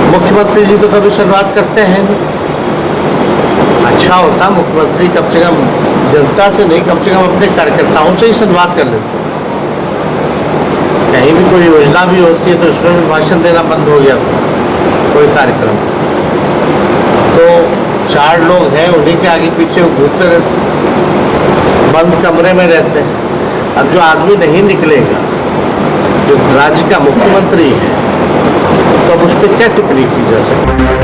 मुख्यमंत्री जी तो कभी संवाद करते हैं नहीं। अच्छा होता मुख्यमंत्री कम से कम जनता से नहीं, कम से कम अपने कार्यकर्ताओं से ही संवाद कर लेते। कहीं भी कोई योजना भी होती है तो उसमें भी भाषण देना बंद हो गया कोई कार्यक्रम। तो 4 लोग हैं, उन्हीं के आगे पीछे वो घूमते रहते, बंद कमरे में रहते हैं। अब जो आदमी नहीं निकलेगा, जो राज्य का मुख्यमंत्री है, तो अब उस पर क्या टिप्पणी की जा सकती है।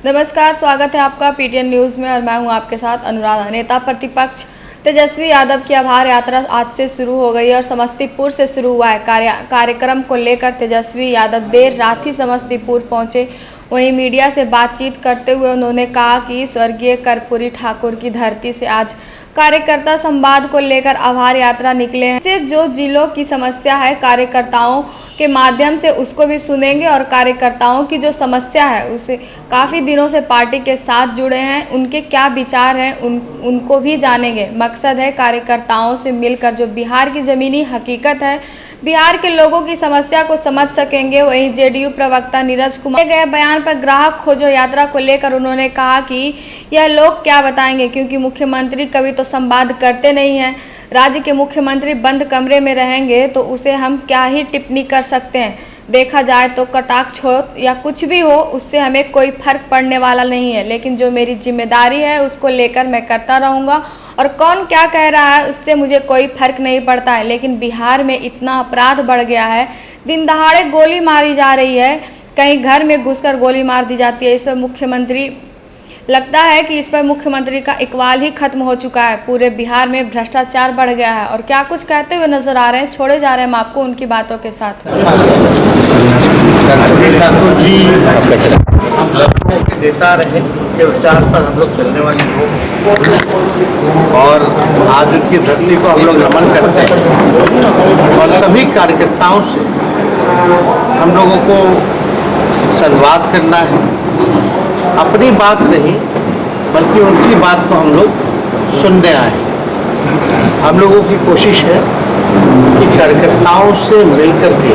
नमस्कार, स्वागत है आपका पीटीएन न्यूज़ में और मैं हूं आपके साथ अनुराधा। नेता प्रतिपक्ष तेजस्वी यादव की आभार यात्रा आज से शुरू हो गई है और समस्तीपुर से शुरू हुआ है। कार्यक्रम को लेकर तेजस्वी यादव देर रात ही समस्तीपुर पहुंचे। वहीं मीडिया से बातचीत करते हुए उन्होंने कहा कि स्वर्गीय कर्पूरी ठाकुर की धरती से आज कार्यकर्ता संवाद को लेकर आभार यात्रा निकले हैं। इससे जो जिलों की समस्या है कार्यकर्ताओं के माध्यम से उसको भी सुनेंगे और कार्यकर्ताओं की जो समस्या है उसे काफ़ी दिनों से पार्टी के साथ जुड़े हैं, उनके क्या विचार हैं उनको भी जानेंगे। मकसद है कार्यकर्ताओं से मिलकर जो बिहार की ज़मीनी हकीकत है, बिहार के लोगों की समस्या को समझ सकेंगे। वहीं जेडीयू प्रवक्ता नीरज कुमार गए बयान पर ग्राहक खोजो यात्रा को लेकर उन्होंने कहा कि यह लोग क्या बताएंगे, क्योंकि मुख्यमंत्री कभी तो संवाद करते नहीं हैं। राज्य के मुख्यमंत्री बंद कमरे में रहेंगे तो उसे हम क्या ही टिप्पणी कर सकते हैं। देखा जाए तो कटाक्ष हो या कुछ भी हो, उससे हमें कोई फर्क पड़ने वाला नहीं है, लेकिन जो मेरी जिम्मेदारी है उसको लेकर मैं करता रहूँगा। और कौन क्या कह रहा है उससे मुझे कोई फर्क नहीं पड़ता है। लेकिन बिहार में इतना अपराध बढ़ गया है, दिन दहाड़े गोली मारी जा रही है, कहीं घर में घुसकर गोली मार दी जाती है। इस पर मुख्यमंत्री लगता है कि इस पर मुख्यमंत्री का इकबाल ही खत्म हो चुका है। पूरे बिहार में भ्रष्टाचार बढ़ गया है और क्या कुछ कहते हुए नजर आ रहे हैं, छोड़े जा रहे हैं हम आपको उनकी बातों के साथ। ठाकुर जी हम सबको देता रहे, उनके विचार पर हम लोग चलने वाले लोग, और आज उनकी धरती को हम लोग नमन करते हैं। और सभी कार्यकर्ताओं से हम लोगों को संवाद करना है, अपनी बात नहीं बल्कि उनकी बात को हम लोग सुनने आए। हम लोगों की कोशिश है कि कार्यकर्ताओं से मिलकर के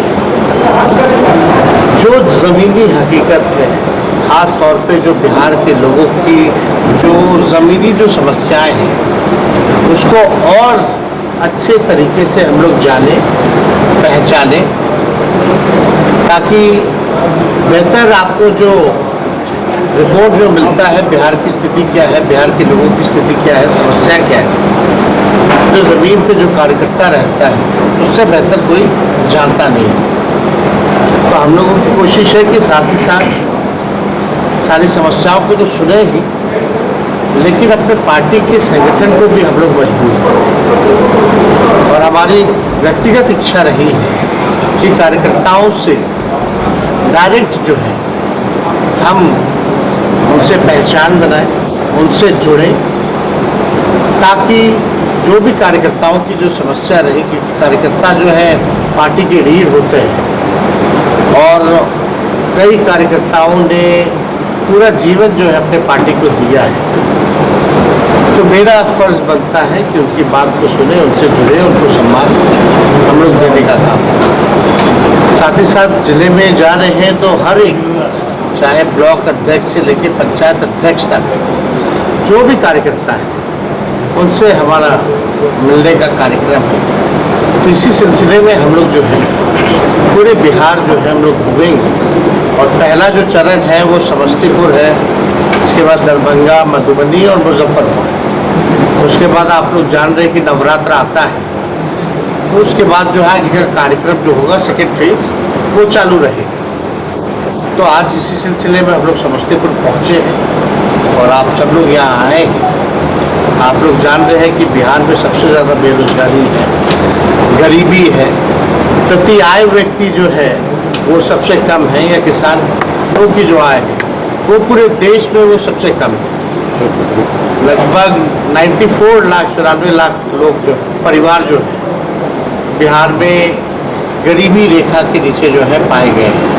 जो ज़मीनी हकीकत है, ख़ास तौर पे जो बिहार के लोगों की जो ज़मीनी जो समस्याएं हैं, उसको और अच्छे तरीके से हम लोग जाने पहचाने, ताकि बेहतर आपको जो रिपोर्ट जो मिलता है बिहार की स्थिति क्या है, बिहार के लोगों की स्थिति क्या है, समस्या क्या है, जो ज़मीन पे जो कार्यकर्ता रहता है उससे बेहतर कोई जानता नहीं। तो हम लोगों की कोशिश है कि साथ ही साथ सारी समस्याओं को तो सुने ही, लेकिन अपने पार्टी के संगठन को भी हम लोग मजबूत करें। और हमारी व्यक्तिगत इच्छा रही है कि कार्यकर्ताओं से डायरेक्ट जो है हम उनसे पहचान बनाएं, उनसे जुड़ें, ताकि जो भी कार्यकर्ताओं की जो समस्या रहेगी, कार्यकर्ता जो है पार्टी के रीढ़ होते हैं और कई कार्यकर्ताओं ने पूरा जीवन जो है अपने पार्टी को दिया है, तो मेरा फर्ज बनता है कि उनकी बात को सुने, उनसे जुड़े, उनको सम्मान हम लोग देने का काम करें। साथ ही साथ जिले में जा रहे हैं तो हर एक, चाहे ब्लॉक अध्यक्ष से लेकर पंचायत अध्यक्ष तक जो भी कार्यकर्ता है उनसे हमारा मिलने का कार्यक्रम है। तो इसी सिलसिले में हम लोग जो है पूरे बिहार जो है हम लोग घूमेंगे। और पहला जो चरण है वो समस्तीपुर है, इसके बाद दरभंगा, मधुबनी और मुजफ्फरपुर। उसके बाद आप लोग जान रहे हैं कि नवरात्र आता है, तो उसके बाद जो है कार्यक्रम जो होगा सेकेंड फेज वो चालू रहेगा। तो आज इसी सिलसिले में हम लोग समस्तीपुर पहुँचे हैं और आप सब लोग यहाँ आए हैं। आप लोग जान रहे हैं कि बिहार में सबसे ज़्यादा बेरोजगारी है, गरीबी है, प्रति आय व्यक्ति जो है वो सबसे कम है, या किसानों की जो आय है वो पूरे देश में वो सबसे कम है। लगभग 94 लाख 94 लाख लोग जो परिवार जो है बिहार में गरीबी रेखा के नीचे जो है पाए गए हैं।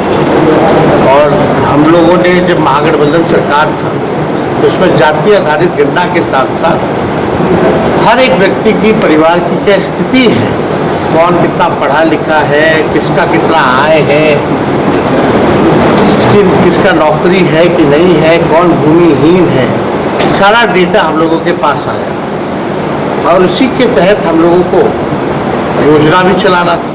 और हम लोगों ने जब महागठबंधन सरकार था तो उसमें जाति आधारित गणना के साथ साथ हर एक व्यक्ति की परिवार की क्या स्थिति है कौन कितना पढ़ा लिखा है, किसका कितना आय है, किसका नौकरी है कि नहीं है, कौन भूमिहीन है, सारा डेटा हम लोगों के पास आया और उसी के तहत हम लोगों को योजना भी चलाना था।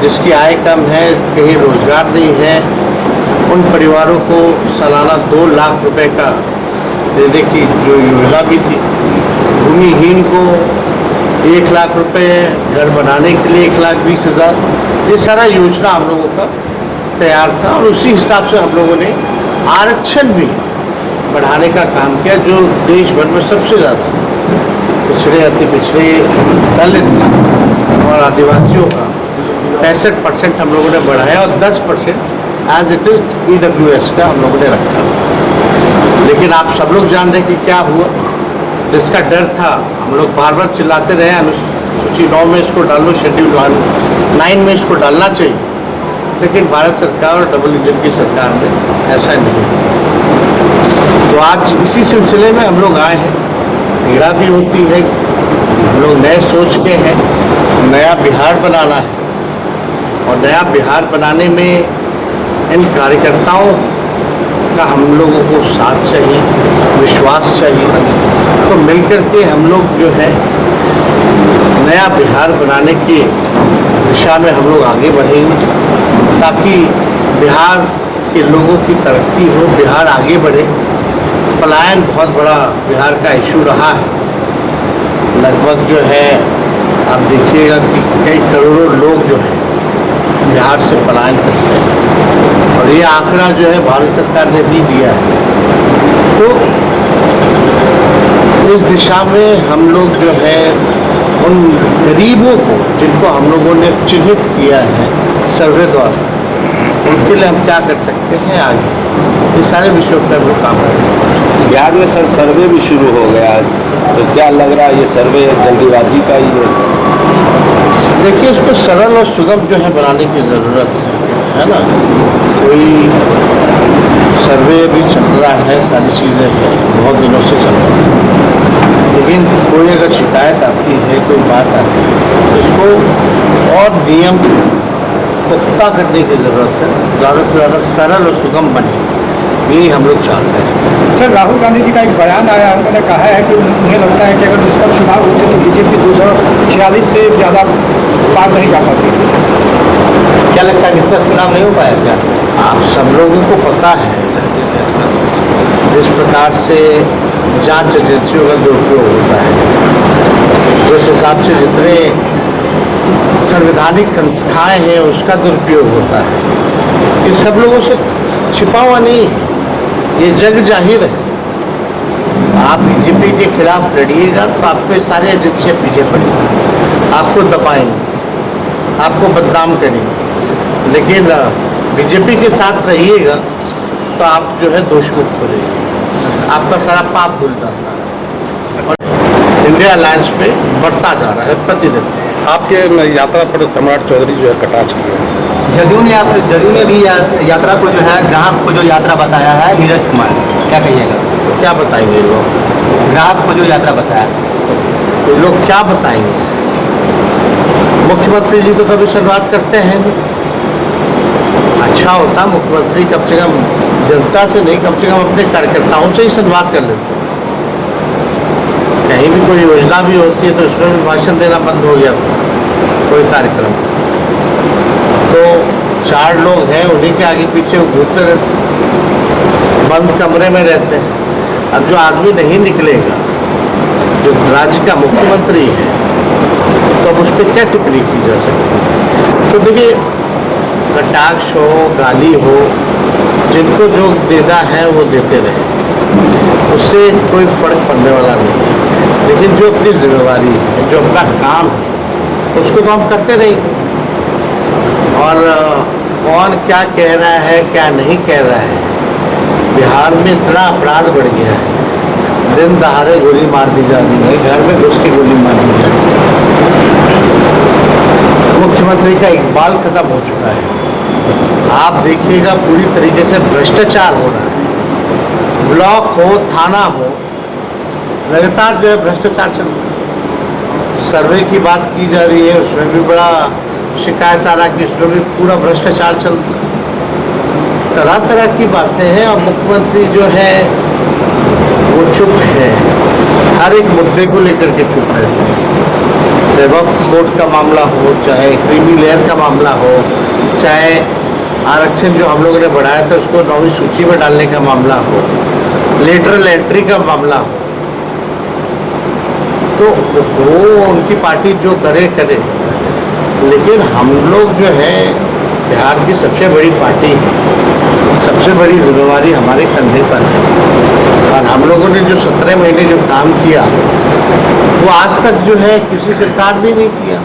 जिसकी आय कम है, कहीं रोजगार नहीं है, उन परिवारों को सालाना 2 लाख रुपए का देने की जो योजना भी थी। भूमिहीन को 1 लाख रुपए, घर बनाने के लिए 1,20,000, ये सारा योजना हम लोगों का तैयार था और उसी हिसाब से हम लोगों ने आरक्षण भी बढ़ाने का काम किया, जो देश भर में सबसे ज़्यादा पिछड़े, अति पिछड़े, दलित और आदिवासियों का 65% हम लोगों ने बढ़ाया और 10% एज इट इज EWS का हम लोगों ने रखा। लेकिन आप सब लोग जान रहे कि क्या हुआ, जिसका डर था, हम लोग बार बार चिल्लाते रहे अनुसूची 9 में इसको डाल लो, शेड्यूल 9 में इसको डालना चाहिए, लेकिन भारत सरकार और डबल इंजन की सरकार ने ऐसा नहीं। तो आज इसी सिलसिले में हम लोग आए हैं, पीड़ा भी होती है, हम लोग नए सोच के हैं, नया बिहार बनाना है और नया बिहार बनाने में इन कार्यकर्ताओं का हम लोगों को साथ चाहिए, विश्वास चाहिए। तो मिलकर के हम लोग जो है नया बिहार बनाने की दिशा में हम लोग आगे बढ़ेंगे, ताकि बिहार के लोगों की तरक्की हो, बिहार आगे बढ़े। पलायन बहुत बड़ा बिहार का इशू रहा है, लगभग जो है आप देखिएगा कि कई करोड़ों लोग जो है बिहार से पलायन करते हैं और ये आंकड़ा जो है भारत सरकार ने भी दिया है। तो इस दिशा में हम लोग जो है उन गरीबों को, जिनको हम लोगों ने चिन्हित किया है सर्वे द्वारा, उनके लिए हम क्या कर सकते हैं आगे, ये सारे विषयों पर हम लोग काम करेंगे। बिहार में सर सर्वे भी शुरू हो गया है, तो क्या लग रहा है ये सर्वे जल्दीबाजी का ही है? देखिए, इसको सरल और सुगम जो है बनाने की ज़रूरत है ना। कोई सर्वे भी चल रहा है, सारी चीज़ें हैं, बहुत दिनों से चल रहा है, लेकिन कोई अगर शिकायत आती है, कोई बात आती है, तो इसको और नियम पुख्ता करने की ज़रूरत है, ज़्यादा से ज़्यादा सरल और सुगम बने, यही हम लोग चाहते हैं। सर, राहुल गांधी जी का एक बयान आया, उन्होंने कहा है कि उन्हें लगता है कि अगर निष्पक्ष चुनाव होते तो बीजेपी 246 से ज़्यादा पार नहीं जा पाती। क्या लगता है निष्पक्ष चुनाव नहीं हो पाया क्या? आप सब लोगों को पता है जिस प्रकार से जांच एजेंसियों का दुरुपयोग होता है, जिस हिसाब से जितने संवैधानिक संस्थाएं हैं उसका दुरुपयोग होता है, ये सब लोगों से छिपा हुआ नहीं, ये जग जाहिर है। आप बीजेपी के खिलाफ लड़िएगा तो आपके सारे एजेंसियाँ पीछे पड़ेंगी, आपको दबाएंगे, आपको बदनाम करेंगे, लेकिन बीजेपी के साथ रहिएगा तो आप जो है दोषमुक्त हो जाइए, आपका सारा पाप धुल जाता है और इंडिया अलायंस पे बढ़ता जा रहा है प्रतिदिन। आपके यात्रा पर सम्राट चौधरी जो है कटाक्ष किया है। जदयू ने भी यात्रा को जो है ग्राहक को जो यात्रा बताया है नीरज कुमार, क्या कहिएगा? तो क्या बताएंगे लोग? ग्राहक को जो यात्रा बताया, तो लोग क्या बताएंगे? मुख्यमंत्री जी तो कभी संवाद करते हैं नहीं। अच्छा होता मुख्यमंत्री कम से कम जनता से नहीं, कम से कम अपने कार्यकर्ताओं से ही संवाद कर लेते। कहीं भी कोई योजना भी होती है तो उसमें भी भाषण देना बंद हो गया कोई कार्यक्रम, तो 4 लोग हैं, उन्हीं के आगे पीछे वो घूमते रहते, बंद कमरे में रहते हैं। अब जो आदमी नहीं निकलेगा, जो राज्य का मुख्यमंत्री है, तो अब उस पर क्या टिप्पणी की जा सकती? तो देखिए, कटाक्ष हो, गाली हो, जिनको जो देना है वो देते रहे, उससे कोई फर्क पड़ने वाला नहीं है। लेकिन जो अपनी जिम्मेवारी है, जो अपना काम है, उसको तो हम करते रहेंगे। और कौन क्या कह रहा है, क्या नहीं कह रहा है, बिहार में इतना अपराध बढ़ गया है, दिन दहाड़े गोली मार दी जा रही है, घर में घुस के गोली मार दी जा रही है। मुख्यमंत्री का इकबाल खत्म हो चुका है। आप देखिएगा पूरी तरीके से भ्रष्टाचार हो रहा है, ब्लॉक हो, थाना हो, लगातार जो है भ्रष्टाचार चल रहा है। सर्वे की बात की जा रही है, उसमें भी बड़ा शिकायत आ रहा है कि उसमें भी पूरा भ्रष्टाचार चल रहा है। तरह तरह की बातें हैं और मुख्यमंत्री जो है वो चुप है, हर एक मुद्दे को लेकर के चुप है। चाहे वक्फ बोर्ड का मामला हो, चाहे क्रीमी लेयर का मामला हो, चाहे आरक्षण जो हम लोगों ने बढ़ाया था उसको 9वीं सूची में डालने का मामला हो, लेटरल एंट्री का मामला हो, तो वो उनकी पार्टी जो करे, लेकिन हम लोग जो है बिहार की सबसे बड़ी पार्टी है, सबसे बड़ी जिम्मेवारी हमारे कंधे पर है और हम लोगों ने जो 17 महीने जो काम किया वो आज तक जो है किसी सरकार ने नहीं किया।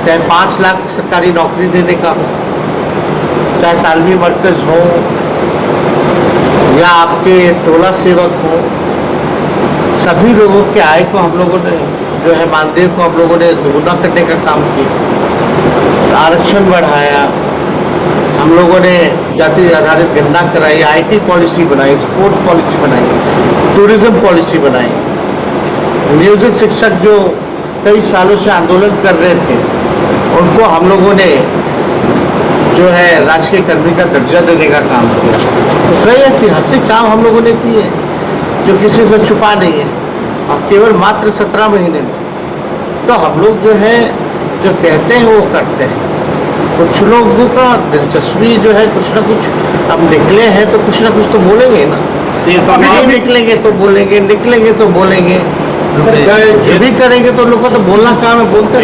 चाहे 5 लाख सरकारी नौकरी देने का हो, चाहे तालमी मरकज हो या आपके टोला सेवक हो, सभी लोगों के आय को हम लोगों ने जो है मानदेय को हम लोगों ने दोगुना करने का काम किया, आरक्षण बढ़ाया, हम लोगों ने जाति आधारित गणना कराई, आईटी पॉलिसी बनाई, स्पोर्ट्स पॉलिसी बनाई, टूरिज्म पॉलिसी बनाई। नियोजित शिक्षक जो कई सालों से आंदोलन कर रहे थे उनको हम लोगों ने जो है राजकीय कर्मी का दर्जा देने का काम किया। तो कई ऐतिहासिक काम हम लोगों ने किए जो किसी से छुपा नहीं है और केवल मात्र 17 महीने में। तो हम लोग जो है जो कहते हैं वो करते हैं। कुछ लोगों का दिलचस्पी जो है कुछ ना कुछ, अब निकले हैं तो कुछ ना कुछ तो बोलेंगे ना, नहीं निकलेंगे तो बोलेंगे, निकलेंगे तो बोलेंगे, जो भी करेंगे तो लोगों को तो बोलना काम है, बोलते हैं।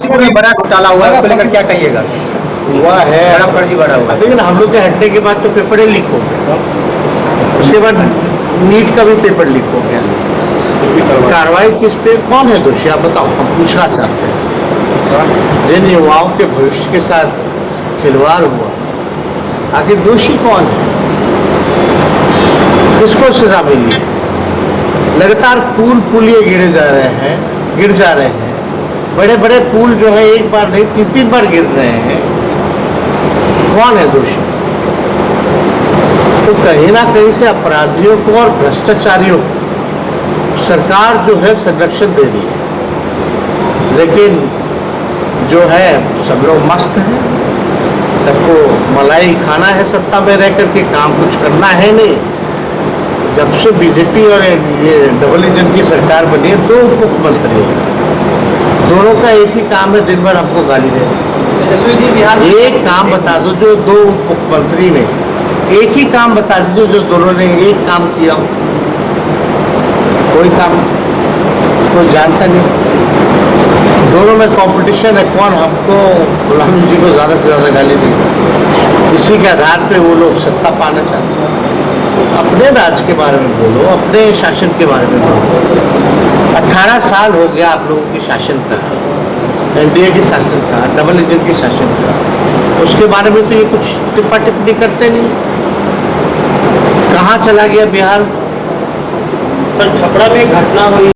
कोई बड़ा घोटाला हुआ है, उसको लेकर क्या कहिएगा? हुआ है, बड़ा फर्जी बड़ा हुआ, लेकिन हम लोग के हटने के बाद तो पेपर ही लीक हो गया, उसके बाद नीट का भी पेपर लीक हो गया। कार्रवाई किस पे, कौन है दोषी आप बताओ, हम पूछना चाहते हैं। जिन युवाओं के भविष्य के साथ खिलवाड़ हुआ, आखिर दोषी कौन है, किसको सजा मिली? लगातार पुलिये गिर जा रहे हैं, बड़े बड़े पुल जो है एक बार नहीं 3-3 बार गिर रहे हैं। कौन है दोषी? तो कहीं ना कहीं से अपराधियों को और भ्रष्टाचारियों को सरकार जो है संरक्षण दे रही है, लेकिन जो है सब लोग मस्त हैं, सबको मलाई खाना है, सत्ता में रह करके काम कुछ करना है नहीं। जब से बीजेपी और ये डबल इंजन की सरकार बनी है, 2 उप मुख्यमंत्री हैं, दोनों का एक ही काम है, दिन भर हमको गाली देना। एक काम बता दो जो 2 उप मुख्यमंत्री ने, एक ही काम बता दीजिए जो दोनों ने एक काम किया हो। कोई काम कोई जानता नहीं। दोनों में कंपटीशन है, कौन हमको गुलाम जी को ज़्यादा से ज़्यादा गाली देगा। इसी के आधार पे वो लोग सत्ता पाना चाहते हैं। अपने राज्य के बारे में बोलो, अपने शासन के बारे में बोलो। 18 साल हो गया आप लोगों के शासन का, एनडीए के शासन का, डबल इंजन के शासन का, उसके बारे में तो ये कुछ टिप्पा टिप्पणी करते नहीं। कहाँ चला गया बिहार? सर, छपरा में घटना हुई